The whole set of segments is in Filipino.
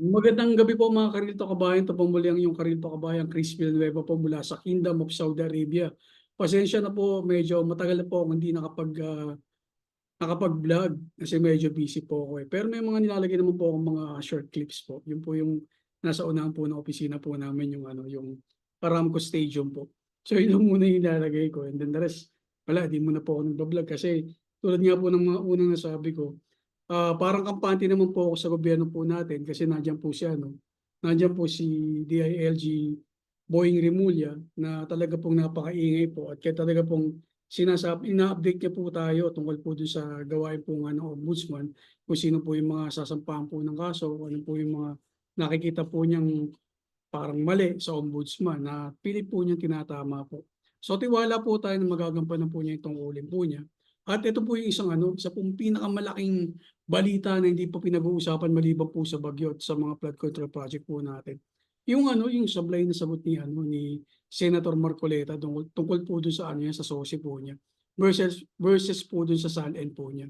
Magandang gabi po mga Karilto Kabayan. Ito po muli ang iyong Karilto Kabayan, Chris Villanueva po mula sa Kingdom of Saudi Arabia. Pasensya na po, medyo matagal na po akong hindi nakapag-vlog kasi medyo busy po ako eh. Pero may mga nilalagay naman po akong mga short clips po. Yun po yung nasa unahan po ng opisina po namin, yung Aramco Stadium po. So yun lang muna yung nilalagay ko. And then the rest, wala, di muna po ako nag-vlog kasi tulad nga po ng mga unang nasabi ko, parang kampante naman po ako sa gobyerno po natin kasi nandiyan po siya, no? Nandiyan po si DILG Boying Rimulya na talaga pong napakaingay po at kaya talaga pong ina-update niya po tayo tungkol po dun sa gawain po nga ng ombudsman, kung sino po yung mga sasampahan po ng kaso, ano po yung mga nakikita po niyang parang mali sa ombudsman na pilit po niyang tinatama po. So tiwala po tayo na magagampanan po niya itong ulim po niya. At ito po yung isa pong pinakamalaking balita na hindi po pinag-uusapan maliban po sa bagyo at sa mga flood control project po natin. Yung sablay na sagot ni Senator Marcoleta tungkol po dun sa sa SOSI po niya versus po dun sa SALN po niya.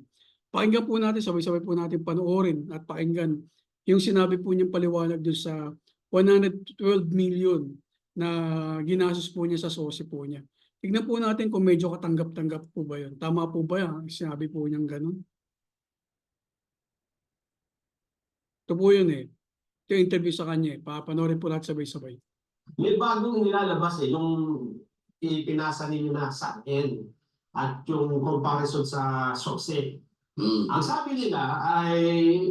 Pakinggan po natin, sabay-sabay po natin panoorin at pakinggan yung sinabi po niyang paliwanag dun sa 112 million na ginastos po niya sa SOSI po niya. Tignan po natin kung medyo katanggap-tanggap po ba yun. Tama po ba yan? Sinabi po niyang ganun. Ito po yun eh. Ito yung interview sa kanya eh. Papanoorin po lahat sabay-sabay. May bagong nilalabas yung ipinasa ninyo na sa akin at yung comparison sa SOCSE. Ang sabi nila ay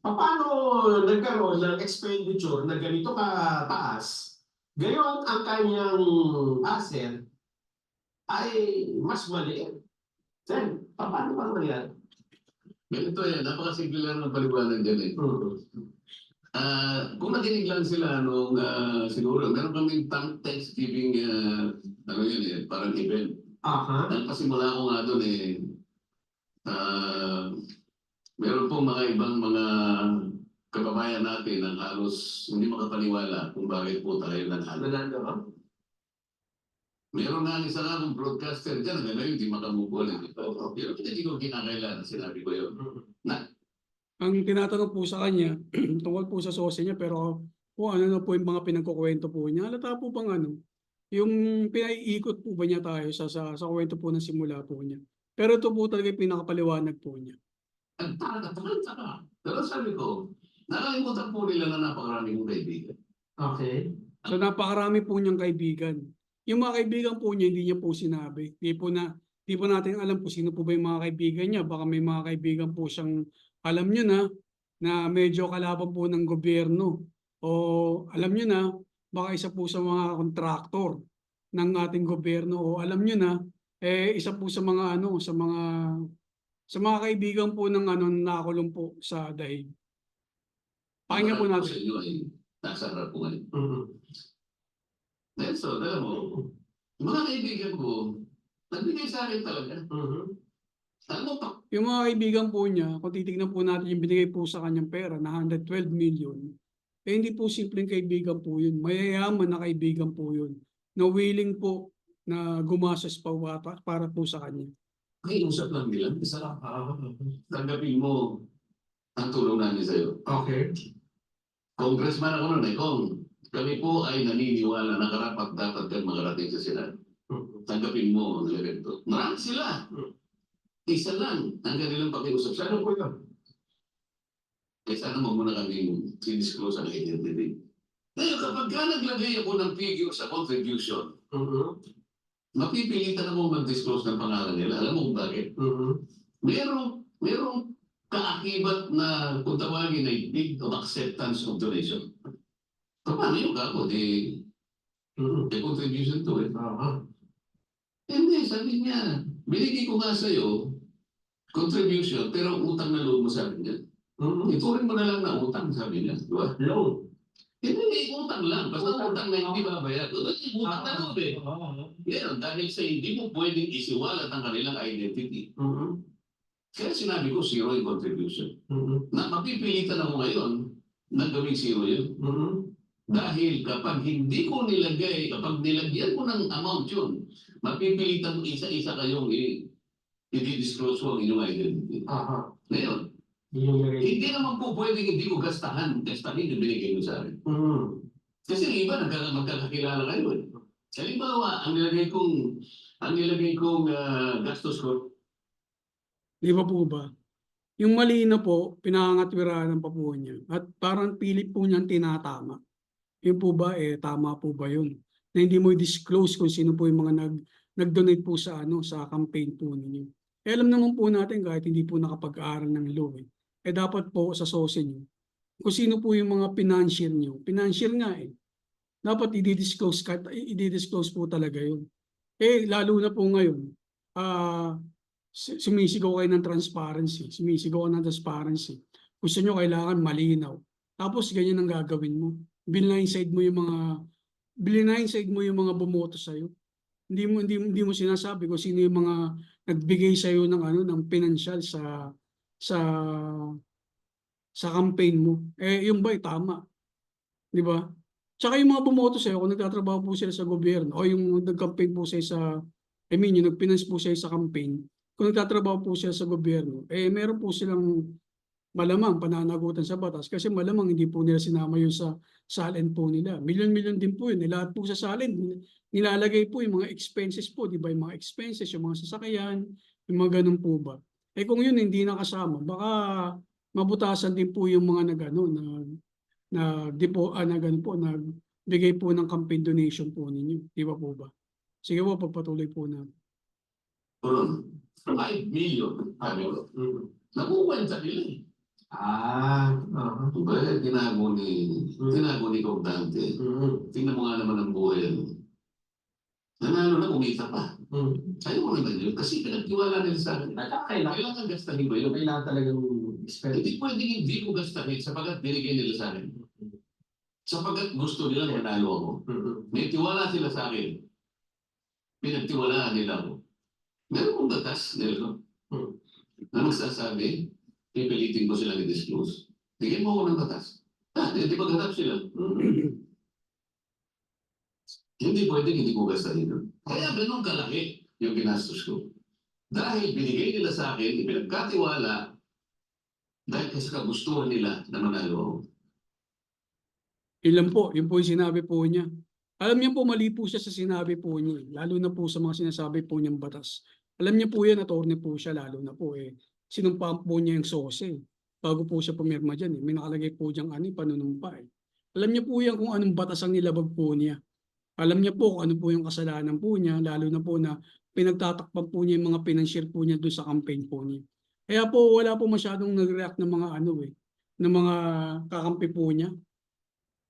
paano nagkaroon ng expenditure na ganito kataas, gayon ang kanyang asset ay mas maliit. Then, paano ba nangyari? Ganito yan, napakasimple lang ng paliwanag dyan eh. Kung nakinig lang sila nung siguro, meron kaming Thanksgiving, ano yun eh, parang event. Nagpasimula ko nga doon eh, meron pong mga ibang mga kababayan natin na halos hindi makapaniwala kung bakit po tayo nanalo. Meron nga isa nga ng broadcaster dyan na ngayon hindi makamubol. Pero hindi ko kinakailan, sinabi ko yun. Ang tinatanong po sa kanya, tungkol po sa SOSI niya, pero kung ano na po yung mga pinagkukwento po niya, halata po bang yung pinaiikot po ba niya tayo sa kwento po ng simula po niya. Pero ito po talaga yung pinakapaliwanag po niya. Taka. Pero sabi ko, nakalimutan po nila na napakarami kong kaibigan. Okay. So napakarami po niyang kaibigan. Yung mga kaibigan po niya, hindi niya po sinabi. Di po natin alam kung sino po ba yung mga kaibigan niya. Baka may mga kaibigan po siyang alam niyo na medyo kalaban po ng gobyerno. O alam niyo na, baka isa po sa mga kontraktor ng ating gobyerno. O alam niyo na, isa po sa mga sa mga kaibigan po ng nakakulong po sa dahig. Pakinggan po natin. Nasa harap ko ngayon. Nelson, alam mo, mga kaibigan ko, nagbigay sa akin talaga. Yung mga kaibigan po niya, kung titignan po natin yung binigay po sa kanyang pera na 112 million, hindi po simpleng kaibigan po yun. Mayayaman na kaibigan po yun. Na willing po na gumastos pa para po sa kanya. Usap lang nila. Tanggapin mo ang tulong namin sa'yo. Okay. Congressman ako nun eh, kami po ay naniniwala na karapat dapat kang makarating sa Senado. Tanggapin mo ang evento. Marami sila. Isa lang ang kanilang pakiusap. Sana po yun. Sana mo muna kami sinisclose ang identity. Ngayon, kapag ka naglagay ako ng figure sa contribution, mapipilitan ako mag-disclose ng pangalan nila. Alam mo kung bakit? Merong kaakibat na kung tawagin ay big of acceptance of donation. Paano yung kako? The contribution to it. Hindi, sabi niya, binigay ko nga sa'yo, contribution, pero utang na loob mo sabi niya. Ituring mo na lang na utang, sabi niya. Diba? Loan. Hindi, utang lang. Basta utang na hindi babayad. Utang na loob eh. Ngayon, dahil sa hindi mo pwedeng isiwalat ang kanilang identity. Kaya sinabi ko, zero yung contribution. Na mapipilitan ako ngayon na gawing zero yun. Dahil kapag hindi ko nilagay, kapag nilagyan ko ng amount yun, mapipilitan mo isa-isa kayong i-disclose ko ang inyong identity. Ngayon, Yung nilagay. Hindi naman po pwedeng hindi ko gastahin yung binigay mo sa akin. Kasi yung iba, magkakakilala kayo eh. Halimbawa, ang nilagay kong gastos ko, Di ba po ba? Yung mali na po, pinangangatwiranan pa po niya. At parang pilit po niyang tinatama. Yun po ba, tama po ba yun? Na hindi mo i-disclose kung sino po yung mga nag-donate po sa sa campaign po ninyo. Alam naman po natin kahit hindi po nakapag-aaral ng law dapat po sa SOSE niyo kung sino po yung mga financier niyo. Financier nga dapat i-disclose po talaga yun. Lalo na po ngayon, sumisigaw kayo ng transparency. Gusto nyo kailangan malinaw. Tapos ganyan ang gagawin mo. Blind-side mo yung mga bumoto sa'yo. Hindi mo sinasabi kung sino yung mga nagbigay sa'yo ng pinansyal sa campaign mo. Yung ba tama? Di ba? Tsaka yung mga bumoto sa'yo, kung nagtatrabaho po sila sa gobyerno, o yung nag-campaign po sa'yo yung nag-finance po sa'yo sa campaign, kung nagtatrabaho po sila sa gobyerno, meron po silang malamang pananagutan sa batas kasi malamang hindi po nila sinama yun sa salin po nila. Milyon-milyon din po yun. Lahat po sa salin, nilalagay po yung mga expenses po, di ba? Yung mga expenses, yung mga sasakyan, yung mga ganun po ba? Kung yun hindi nakasama, baka mabutasan din po yung mga nagbigay po ng campaign donation po ninyo. Di ba po ba? Sige po, pagpatuloy po natin. 5 million, sabi ko. Nakukwenta nila eh. Diba, tinago ni Cordante. Tingnan mo nga naman ang buhay. Nanalo na, kumita pa. Ayaw mo naman yun. Kasi pinagtiwala nila sa akin. Kailangan gastahin ko yun. Kailangan talagang spend. Hindi pwedeng hindi ko gastahin sapagat binigay nila sa akin. Sapagat gusto nila manalo ako. May tiwala sila sa akin. Pinagtiwalaan nila ako. Meron kong batas, Nelson, na magsasabi, pipilitin ko silang i-disclose. Bigyan mo ako ng batas. Hindi paghatap sila. Hindi pwedeng hindi ko gastahin yun. Kaya ganun kalaki yung ginastos ko. Dahil binigay nila sa akin, ipinagkatiwala, dahil kasi kagustuhan nila na manalo ako. Yun po yung sinabi po niya. Alam niya po mali po siya sa sinabi po niya. Lalo na po sa mga sinasabi po niyang batas. Alam niya po yan, attorney po siya, lalo na po sinumpaan po niya yung SOSE. Bago po siya pumirma dyan May nakalagay po diyang panunumpa Alam niya po yan kung anong batas ang nilabag po niya. Alam niya po kung ano po yung kasalanan po niya, lalo na po na pinagtatakpan po niya yung mga financier po niya doon sa campaign po niya. Kaya po wala po masyadong nag-react ng mga ng mga kakampi po niya.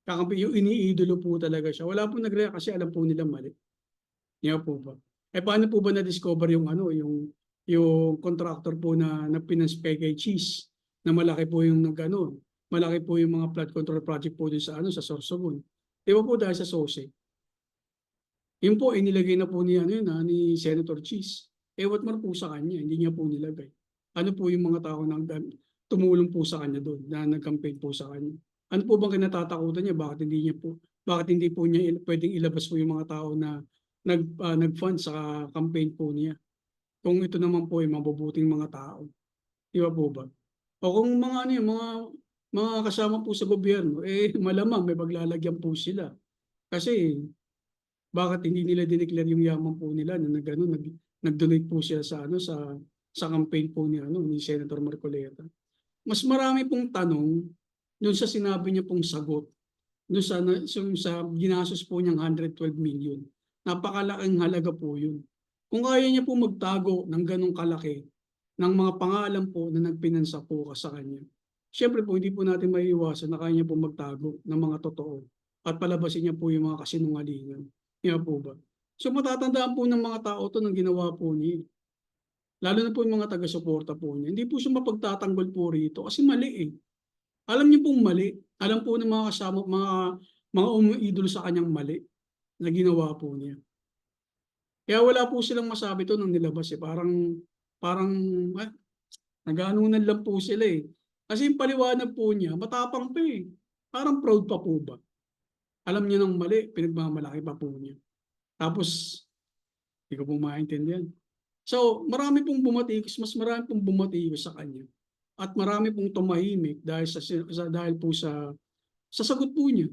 Kakampi, yung iniidolo po talaga siya. Wala po nag-react kasi alam po nila mali. Yan po ba? Paano po ba na-discover yung yung contractor po na pinanspay kay Cheese na malaki po yung malaki po yung mga flood control project po dun sa sa Sorsogon. Di ba po dahil sa SOSE? Yun po inilagay na po ni ni Senator Cheese. What more po sa kanya, hindi niya po nilagay. Ano po yung mga tao na tumulong po sa kanya doon, na nag-campaign po sa kanya? Ano po bang kinatatakutan niya? Bakit hindi po niya pwedeng ilabas po yung mga tao na nag-fund sa campaign po niya? Kung ito naman po ay mabubuting mga tao. Di ba po ba? O kung mga mga kasama po sa gobyerno, malamang may paglalagyan po sila. Kasi bakit hindi nila dineclare yung yaman po nila na nag-donate po sila sa campaign po ni Senator Marcoleta. Mas marami pong tanong doon sa sinabi niya pong sagot. Doon sa ginastos po niyang 112 million. Napakalaking halaga po yun. Kung kaya niya po magtago ng ganong kalaki ng mga pangalan po na nagpinansa po sa kanya, siyempre po hindi po natin maiiwasan na kaya niya po magtago ng mga totoo at palabasin niya po yung mga kasinungalingan. Yan po ba? So matatandaan po ng mga tao to ng ginawa po niya. Lalo na po yung mga taga-suporta po niya. Hindi po siya mapagtatanggol po rito kasi mali Alam niyo pong mali. Alam po ng mga kasama, mga umiidolo sa kanyang mali na ginawa po niya. Kaya wala po silang masabi to nang nilabas Parang nag-aanunan lang po sila Kasi yung paliwanag po niya, matapang pa Parang proud pa po ba? Alam niya ng mali, pinagmamalaki pa po niya. Tapos, hindi ko po maintindihan. So, mas marami pong bumatikos sa kanya. at marami pong tumahimik dahil dahil po sa sagot po niya.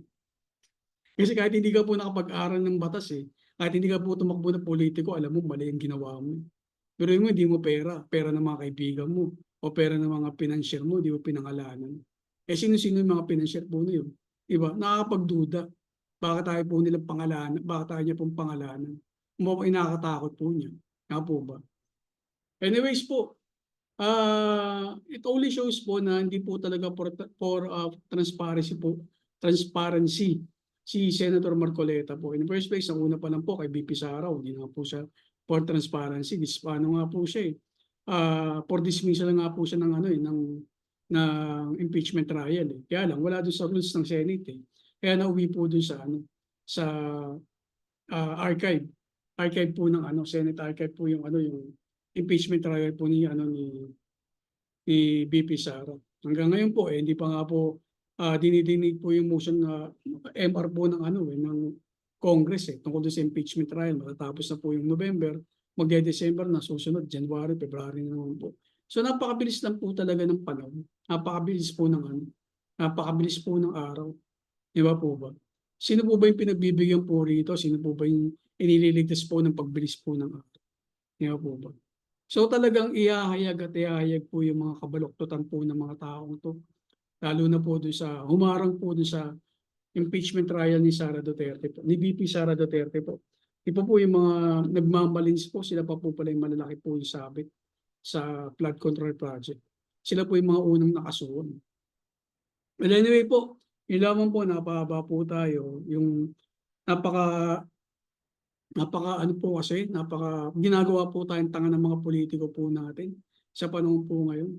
Kasi kahit hindi ka po nakapag-aral ng batas kahit hindi ka po tumakbo na politiko, alam mo mali ang ginawa mo. Pero yung hindi mo pera ng mga kaibigan mo, o pera ng mga financier mo, di mo pinangalanan. Sino-sino yung mga financier po na yun? Diba? Nakakapagduda. Bakit tayo po nilang pangalanan? Bakit tayo niya pong pangalanan? Mukhang inakatakot po niya. Nga po ba? Anyways po, it only shows po na hindi po talaga for transparency si Senator Marcoleta po. In the first place, ang una pa lang po kay BP Sara, hindi na po siya for transparency. Paano nga po siya for dismissal nga po siya ng ng impeachment trial Kaya lang wala doon sa rules ng Senate Kaya nauwi po doon sa archive. Archive po ng Senate archive po yung yung impeachment trial po ni BP Sara. Hanggang ngayon po hindi pa nga po dinidinig po yung motion na MR po ng ng Congress tungkol sa impeachment trial. Matatapos na po yung November, magde-December na, susunod January, February na naman po. So napakabilis lang po talaga ng panahon. Napakabilis po napakabilis po ng araw. Di ba po ba? Sino po ba yung pinagbibigyan po rito? Sino po ba yung inililigtas po ng pagbilis po ng araw? Di ba po ba? So talagang ihahayag po yung mga kabaloktutan po ng mga taong to. Lalo na po doon humarang po doon sa impeachment trial ni Sara Duterte po, ni BP Sara Duterte po. Iba po yung mga nagmamalins po, sila pa po pala yung malalaki po yung sabit sa flood control project. Sila po yung mga unang nakasuhan. But anyway po, yun lamang po, napahaba po tayo. Yung napaka ginagawa po tayong tanga ng mga politiko po natin sa panahon po ngayon.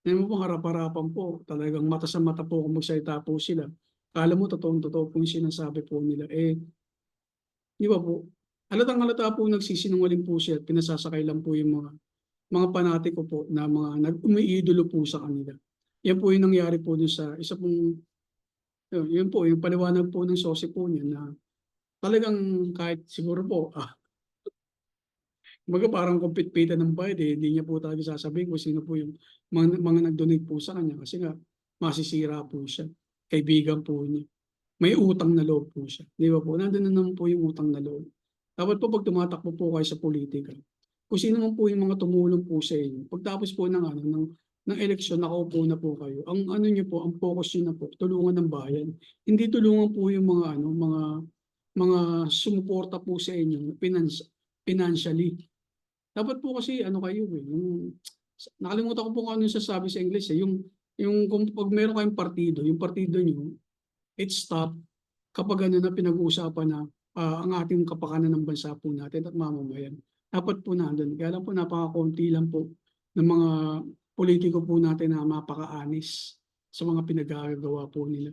Ngayon po, harap-harapan po, talagang mata sa mata po kung magsalita po sila. Kala mo, totoo po yung sinasabi po nila. Di ba po? Halatang-halata po nagsisinungaling po siya at pinasasakay lang po yung mga panatiko po na mga umiidolo po sa kanila. Yan po yung nangyari po dun sa isa pong, yun po, yung paliwanag po ng sosi po niya na talagang kahit siguro po, parang kumpit-pitan ng bayad hindi niya po talaga sasabihin kung sino po yung mga nag-donate po sa kanya kasi nga masisira po siya. Kaibigan po niya. May utang na loob po siya. Di ba po? Nandun na naman po yung utang na loob. Dapat po pag tumatakbo po kayo sa politika, kung sino man po yung mga tumulong po sa inyo, pagtapos po ng eleksyon, nakaupo na po kayo, ang niyo po, ang focus niyo na po, tulungan ng bayan. Hindi tulungan po yung mga sumuporta po sa inyo financially. Dapat po kasi kayo nakalimutan ko po kung ano yung sasabi sa English yung kung pag meron kayong partido, yung partido niyo, it's stop kapag na pinag-uusapan na ang ating kapakanan ng bansa po natin at mamamayan. Dapat po nandun. Kaya lang po napaka-konti lang po ng mga politiko po natin na mapaka-anis sa mga pinagagawa po nila.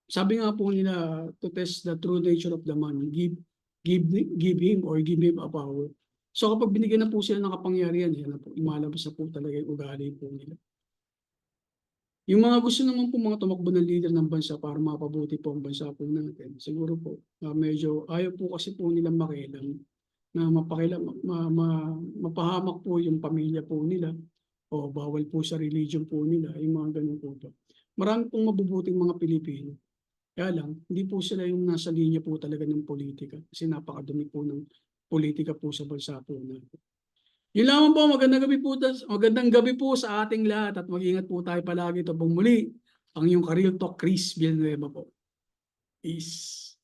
Sabi nga po nila, to test the true nature of the man, give him or give him a power. So kapag binigyan na po sila ng kapangyarihan, yan na po, imalabas na po talaga yung ugali po nila. Yung mga gusto naman po mga tumakbo ng leader ng bansa para mapabuti po ang bansa po natin, siguro po medyo ayaw po kasi po nilang makialam na mapahamak po yung pamilya po nila o bawal po sa religion po nila, yung mga ganun po. Marami pong mabubuting mga Pilipino. Kaya lang, hindi po sila yung nasa linya po talaga ng politika kasi napakadumi po ng politika po sa bansa po natin. Yun lamang po, magandang gabi po sa ating lahat at mag-ingat po tayo palagi. Ito pong muli, ang iyong Ka-Real Talk, Chris Villanueva po. Peace.